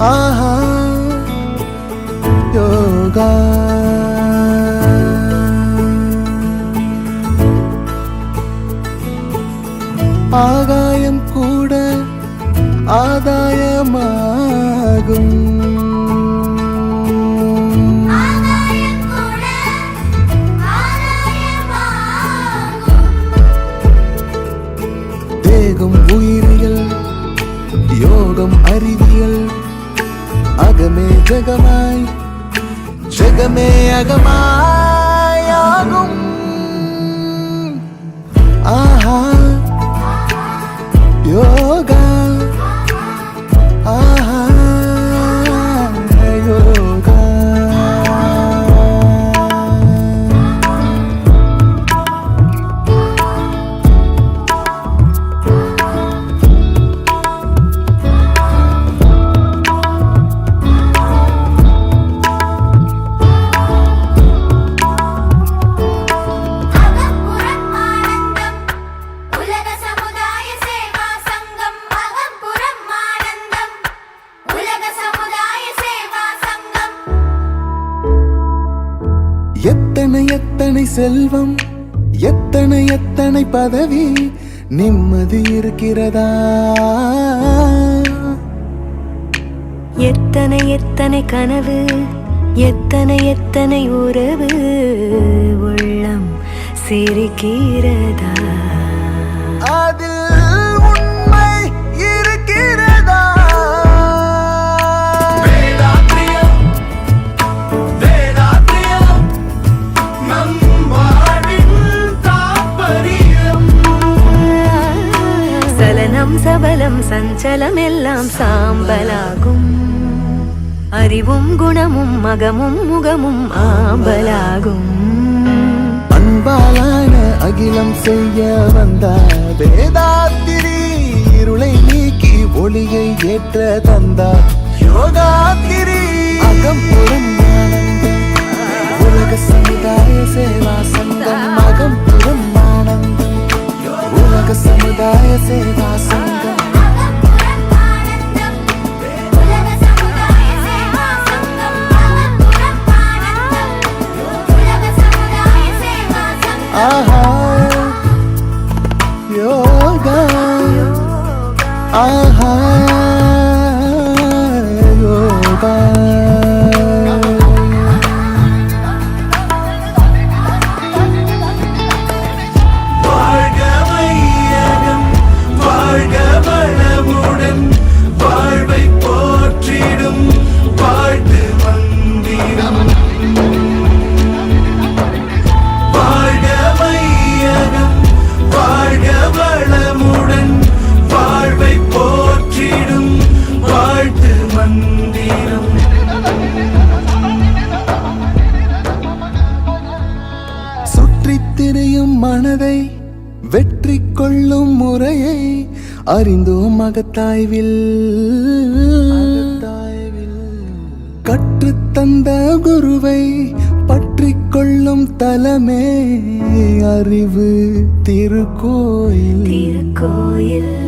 ஆஹா யோகா. ஆகாயம் கூட ஆதாயமாகும். தேகம் உயிரியல், யோகம் அறிவியல், அகமே ஜகமாய் ஜகமே அகமாயாகும். ஆஹா யோகா. ஆஹா யோகா. எத்தனை எத்தனை செல்வம், எத்தனை எத்தனை பதவி, நிம்மதி இருக்கிறதா? எத்தனை எத்தனை கனவு, எத்தனை எத்தனை உறவு, உள்ளம் சிரிக்கிறதா? அதில் உண்மை இருக்கிறதா? சலனம் சபலம் சஞ்சலம் எல்லாம் சாம்பலாகும். அறிவும் குணமும் மகமும் முகமும் ஆம்பலாகும். அன்பாலான அகிலம் செய்ய வந்த வேதாத்திரி, இருளை நீக்கி ஒளியை ஏற்ற தந்தார் யோகாத்திரி. அகம்புறம் ஆனந்தம், உலக சமுதாய சேவா சங்கம். அகம்புறம் ஆனந்தம், உலக சமுதாய சேவா சங்கம். ஆஹா யோகா. ஆஹா யோகா. வாழ்க வையகம், வாழ்க வளமுடன், வாழ்வை போற்றிடும் வாழ்த்து மந்திரம். வாழ்க வையகம், வாழ்க வளமுடன், வாழ்வை போற்றிடும் வாழ்த்து மந்திரம். சுற்றித் திரியும் மனதை வெற்றி கொள்ளும் முறையை அறிந்தோம் மகத்தாய்வில். கற்றுத்தந்த குருவை பற்றி கொள்ளும் தலமே அறிவு திருக்கோயில். திருக்கோயில்